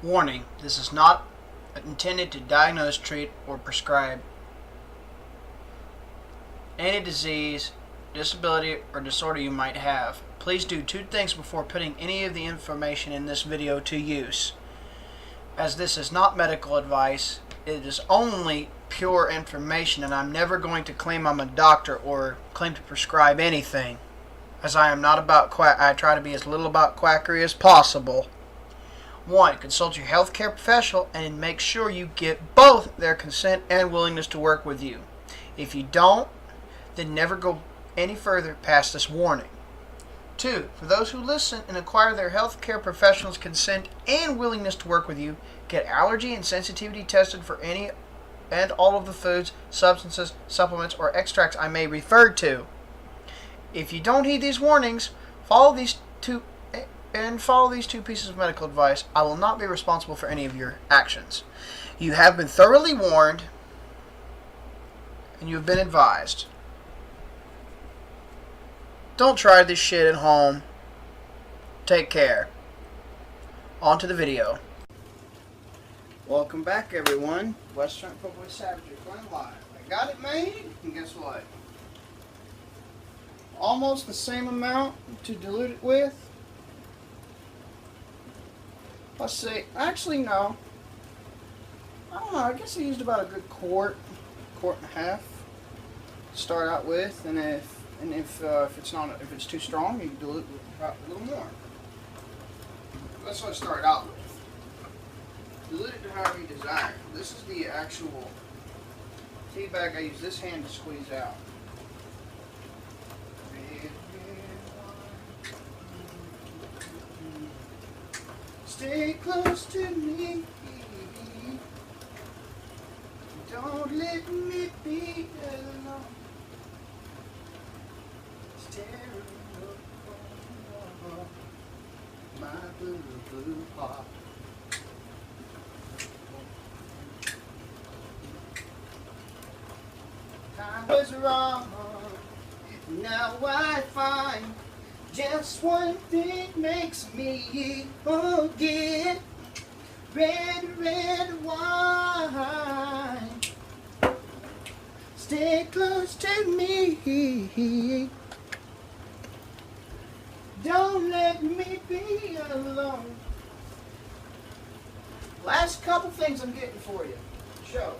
Warning, this is not intended to diagnose, treat, or prescribe any disease, disability, or disorder you might have. Please do two things before putting any of the information in this video to use. As this is not medical advice, it is only pure information, and I'm never going to claim I'm a doctor or claim to prescribe anything, as I am not about I try to be as little about quackery as possible. 1. Consult your healthcare professional and make sure you get both their consent and willingness to work with you. If you don't, then never go any further past this warning. 2. For those who listen and acquire their healthcare professional's consent and willingness to work with you, get allergy and sensitivity tested for any and all of the foods, substances, supplements, or extracts I may refer to. If you don't heed these warnings, follow these two pieces of medical advice, I will not be responsible for any of your actions. You have been thoroughly warned, and you have been advised. Don't try this shit at home. Take care. On to the video. Welcome back, everyone. Western Footboy Savagery going live. I got it made, and guess what? Almost the same amount to dilute it with. Let's see. Actually, no. I don't know. I guess I used about a good quart and a half to start out with, and if it's too strong, you can dilute it a little more. That's what I started out with. Dilute it to however you desire. This is the actual tea bag I use this hand to squeeze out. Stay close to me. Don't let me be alone. Staring up my blue heart. I was wrong. Now I find just one thing makes me forget. Red wine. Stay close to me. Don't let me be alone. Last couple things I'm getting for you. Show.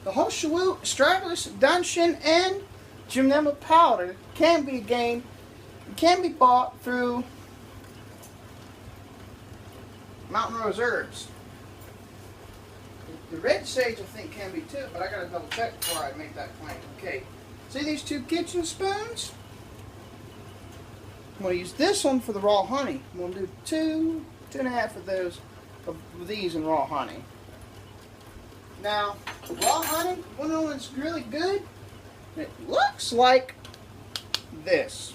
The whole Shawoo, Stragglers, Dungeon, and Gymnema powder can be bought through Mountain Rose Herbs. The red sage I think can be too, but I gotta double check before I make that claim. Okay, see these two kitchen spoons? I'm gonna use this one for the raw honey. I'm gonna do two and a half of these in raw honey. Now, raw honey, one of them that's really good, it looks like this.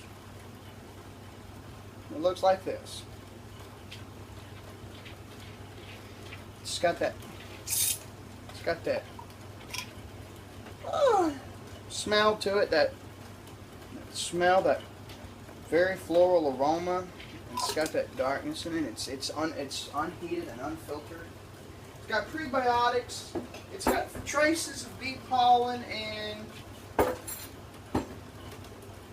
It looks like this. It's got that smell to it, that very floral aroma. It's got that darkness in it. It's unheated and unfiltered. It's got prebiotics. It's got traces of bee pollen, and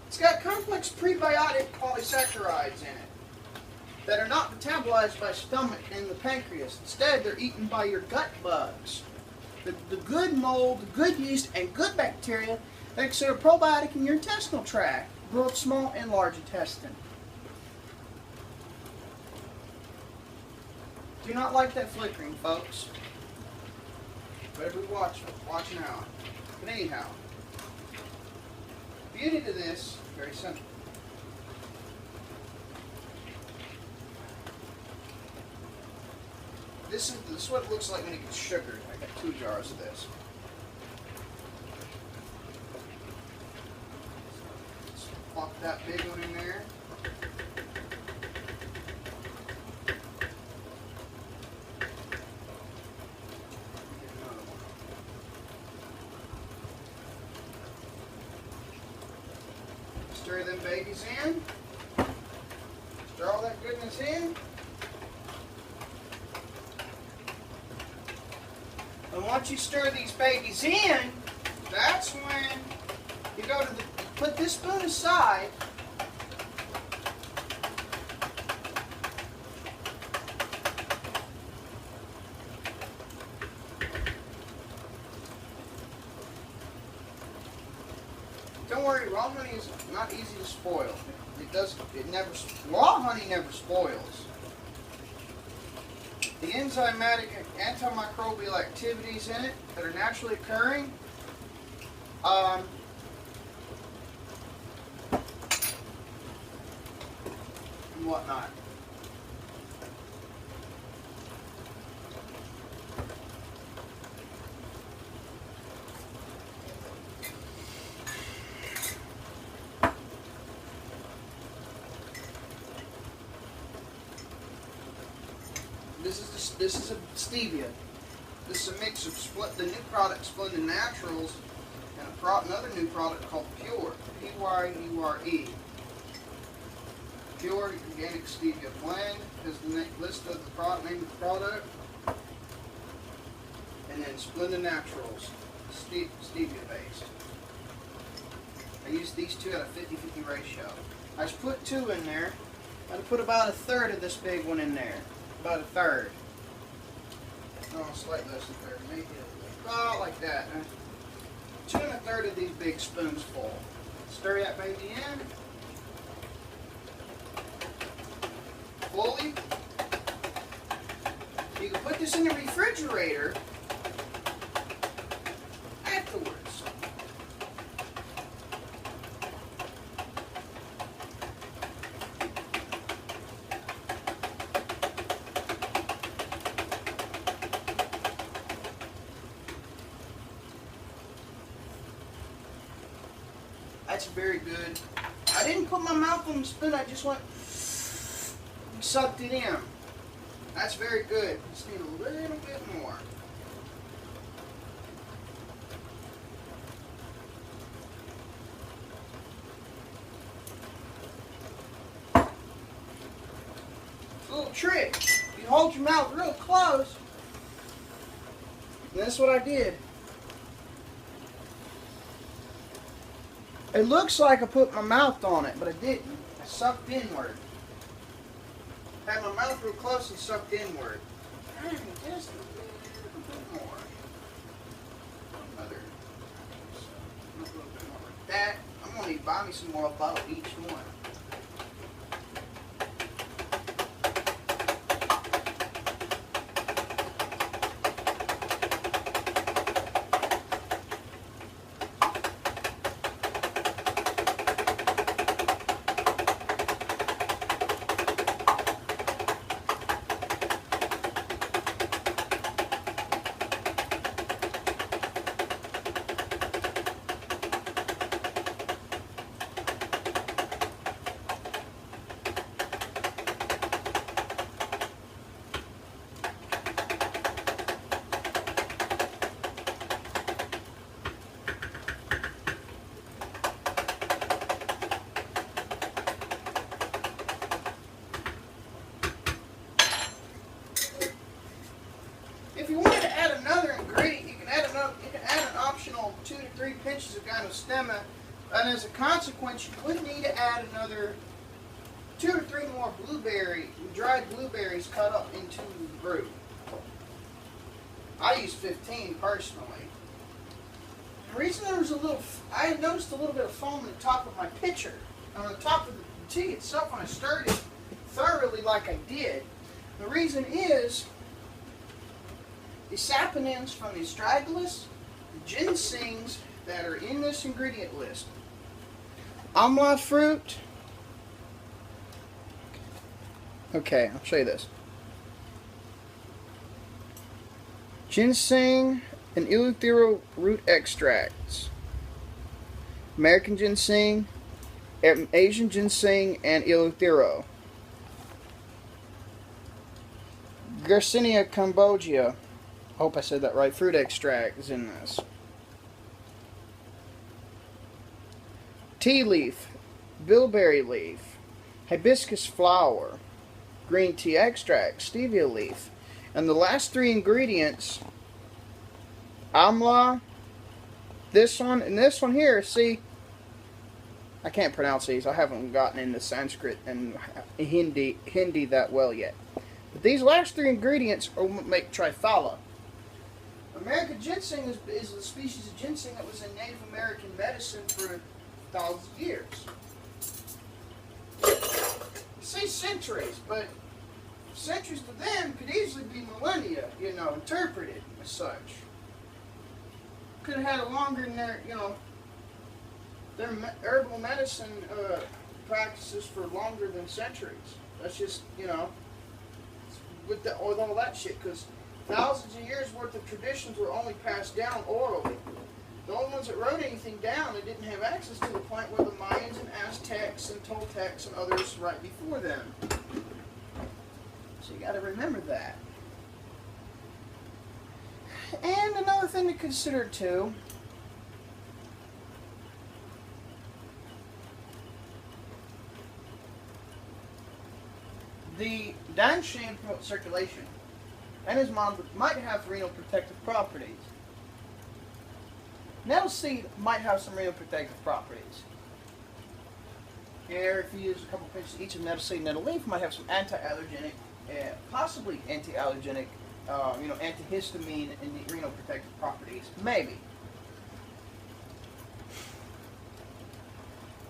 it's got complex prebiotic polysaccharides in it that are not metabolized by stomach and the pancreas. Instead, they're eaten by your gut bugs. The good mold, the good yeast, and good bacteria that exert a probiotic in your intestinal tract, both small and large intestine. Do not like that flickering, folks. Better be watching out. But anyhow, beauty to this, very simple. This is what it looks like when it gets sugared. I got 2 jars of this. Let's plop that big one in there. Stir them babies in. Stir all that goodness in. And once you stir these babies in, that's when you go to put this spoon aside. Don't worry, raw honey is not easy to spoil. Raw honey never spoils. The enzymatic and antimicrobial activities in it that are naturally occurring and whatnot. This is a stevia. This is a mix of the new product Splendid Naturals and another new product called Pure, P-Y-U-R-E. Pure Organic Stevia Blend is the list of the name of the product, and then Splendid Naturals, stevia based. I used these 2 at a 50-50 ratio. I just put 2 in there. I put about 1/3 of this big one in there. About 1/3. No, slightly less than 1/3. Maybe about like that. 2 1/3 of these big spoons full. Stir that baby in. Fully. You can put this in the refrigerator afterwards. That's very good. I didn't put my mouth on the spoon, I just went sucked it in. That's very good. Just need a little bit more. A little trick. You hold your mouth real close. And that's what I did. It looks like I put my mouth on it, but I didn't. I sucked inward. Had my mouth real close and sucked inward. And just a little bit more. A little bit more like that. I'm going to need to buy me some more about each one. If you wanted to add another ingredient, you can add an optional 2 to 3 pinches of gynostemma, and as a consequence, you would need to add another 2 or 3 more dried blueberries cut up into the brew. I use 15 personally. The reason there was I had noticed a little bit of foam on the top of my pitcher, on the top of the tea itself when I stirred it thoroughly like I did. The reason is the saponins from the astragalus, the ginsengs that are in this ingredient list. Amla fruit. Okay, I'll show you this. Ginseng and eleuthero root extracts. American ginseng, Asian ginseng, and eleuthero. Garcinia cambogia. I hope I said that right. Fruit extract is in this. Tea leaf, bilberry leaf, hibiscus flower, green tea extract, stevia leaf. And the last three ingredients, amla, this one, and this one here, see, I can't pronounce these. I haven't gotten into Sanskrit and Hindi that well yet. But these last three ingredients are what make triphala. American ginseng is a species of ginseng that was in Native American medicine for thousands of years. You say centuries, but centuries to them could easily be millennia, interpreted as such. Could have had it longer in their, their herbal medicine practices for longer than centuries. That's just, with all that shit, because thousands of years worth of traditions were only passed down orally. The only ones that wrote anything down, they didn't have access to the point where the Mayans and Aztecs and Toltecs and others right before them. So you got to remember that. And another thing to consider too, the danshan promotes circulation, and his mom might have renal protective properties. Nettle seed might have some renal protective properties. Here, if you use a couple pinches each of nettle seed and nettle leaf, might have some anti-allergenic, possibly anti-allergenic, antihistamine and renal protective properties. Maybe.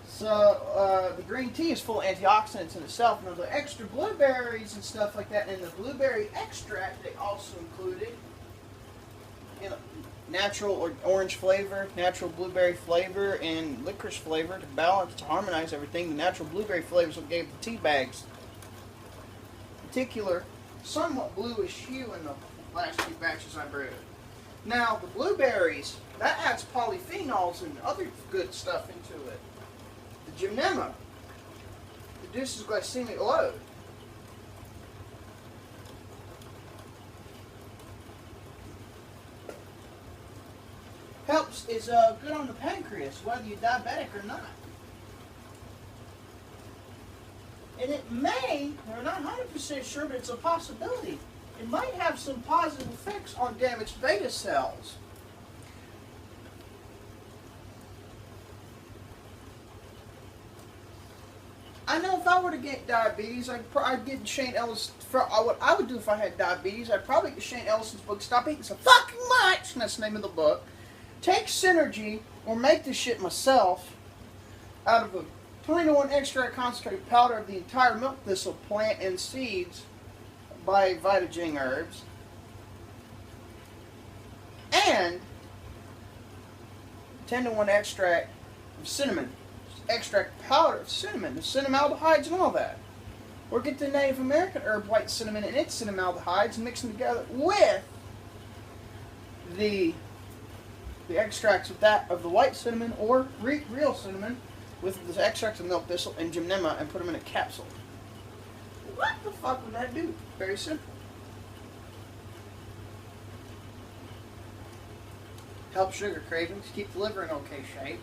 So, the green tea is full of antioxidants in itself. Now, the extra blueberries and stuff like that, and the blueberry extract they also included, natural or orange flavor, natural blueberry flavor, and licorice flavor to balance, to harmonize everything. The natural blueberry flavor is what gave the tea bags particular, somewhat bluish hue in the last few batches I brewed. Now, the blueberries, that adds polyphenols and other good stuff into it. The gymnema reduces glycemic load. Helps is good on the pancreas, whether you're diabetic or not. And it may, we're not 100% sure, but it's a possibility. It might have some positive effects on damaged beta cells. I know if I were to get diabetes, I'd get Shane Ellis. What I would do if I had diabetes, I'd probably get Shane Ellison's book, Stop Eating So Fucking Much, and that's the name of the book. Take Synergy, or make this shit myself, out of a 20-to-1 extract concentrated powder of the entire milk thistle plant and seeds by Vitaging Herbs, and 10-to-1 extract of cinnamon, extract powder of cinnamon, the cinnamaldehydes and all that. Or get the Native American herb white cinnamon and its cinnamaldehydes and mix them together with the extracts of the white cinnamon or real cinnamon with the extracts of milk thistle and gymnema and put them in a capsule. What the fuck would that do? Very simple. Help sugar cravings, keep the liver in okay shape.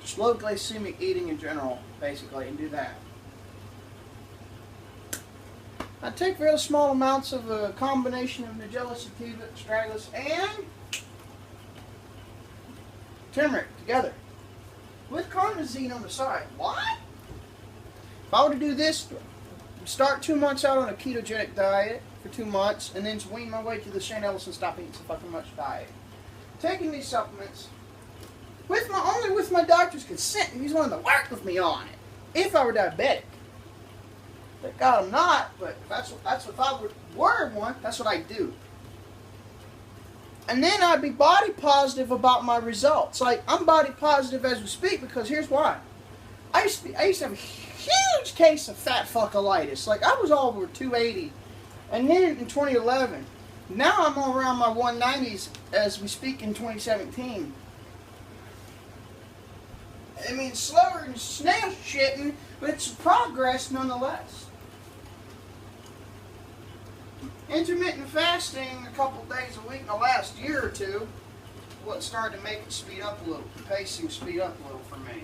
Slow glycemic eating in general, basically, and do that. I take very small amounts of a combination of Nigella sativa, astragalus, and turmeric together with carnosine on the side. What? If I were to do this, start 2 months out on a ketogenic diet for 2 months, and then wean my way to the Shane Ellison Stop Eating So Fucking Much diet. Taking these supplements only with my doctor's consent, and he's willing to work with me on it. If I were diabetic. Thank God I'm not, but that's if I were one, that's what I do. And then I'd be body positive about my results. Like, I'm body positive as we speak because here's why. I used to have a huge case of fat fuckolitis. Like, I was over 280 And then in 2011, now I'm around my 190s as we speak in 2017. I mean, slower than snail shitting, but it's progress nonetheless. Intermittent fasting a couple days a week in the last year or two, what started to make it speed up a little, the pacing speed up a little for me.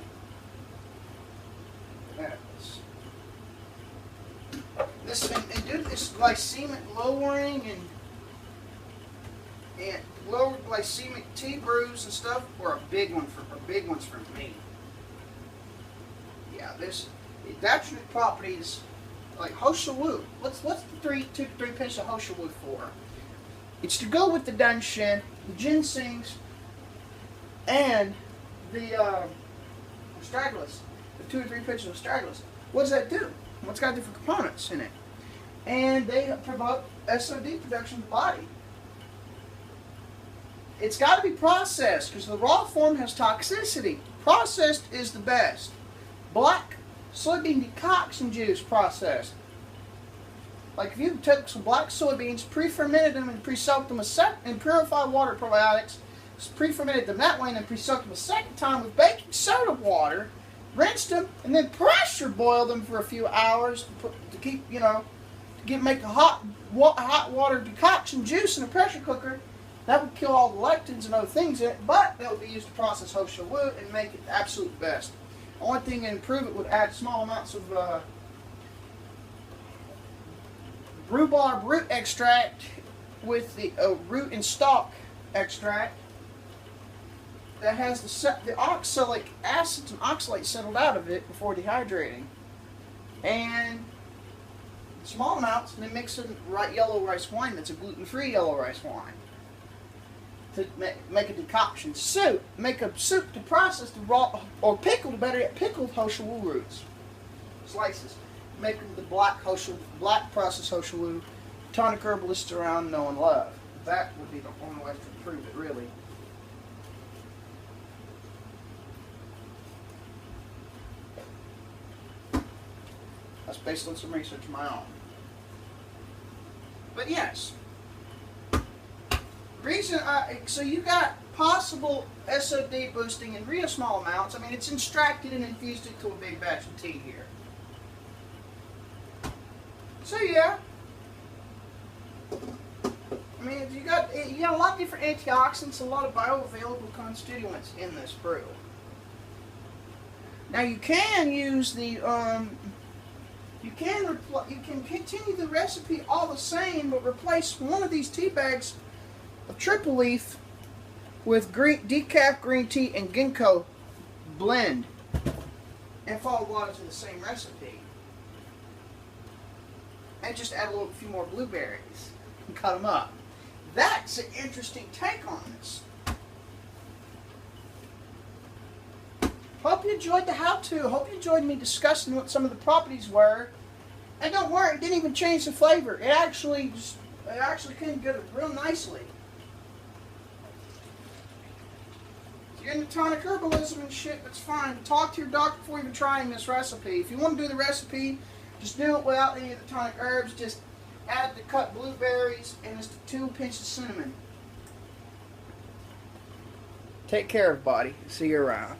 This and due to this glycemic lowering and lower glycemic tea brews and stuff were big ones for me. Yeah, this adaptogenic properties like Hoshawu. What's the 2 to 3 pinches of Hoshawu for? It's to go with the danshin, the ginsengs, and the astragalus. The 2 or 3 pinches of astragalus. What does that do? Well, it's got different components in it, and they promote SOD production in the body. It's got to be processed because the raw form has toxicity. Processed is the best. Black soybean decoction juice processed. Like if you took some black soybeans, pre-fermented them and pre-soaked them in purified water probiotics, pre-fermented them that way and then pre-soaked them a second time with baking soda water, rinsed them, and then pressure boiled them for a few hours to keep, make a hot water decoction juice in a pressure cooker. That would kill all the lectins and other things in it, but that would be used to process Hoshawu and make it the absolute best. The only thing to improve it would add small amounts of rhubarb root extract with the root and stalk extract that has the oxalic acids and oxalates settled out of it before dehydrating. And small amounts, and then mix in yellow rice wine that's a gluten-free yellow rice wine. To make a decoction soup. Make a soup to process the raw, or pickled, better yet, pickled Hoshawu roots. Slices. Make them the black processed Hoshawu. Tonic herbalists around know and love. That would be the only way to improve it, really. That's based on some research of my own. But yes. Reason so you got possible SOD boosting in real small amounts. I mean, it's extracted and infused into a big batch of tea here. So yeah, I mean, you got a lot of different antioxidants, a lot of bioavailable constituents in this brew. Now you can use the you can continue the recipe all the same, but replace one of these tea bags of triple leaf with decaf green tea and ginkgo blend and follow water to the same recipe. And just add a few more blueberries and cut them up. That's an interesting take on this. Hope you enjoyed the how-to. Hope you enjoyed me discussing what some of the properties were. And don't worry, it didn't even change the flavor. It actually came together real nicely. If you're into tonic herbalism and shit, that's fine. Talk to your doctor before even trying this recipe. If you want to do the recipe, just do it without any of the tonic herbs. Just add the cut blueberries and just 2 pinches of cinnamon. Take care, everybody. See you around.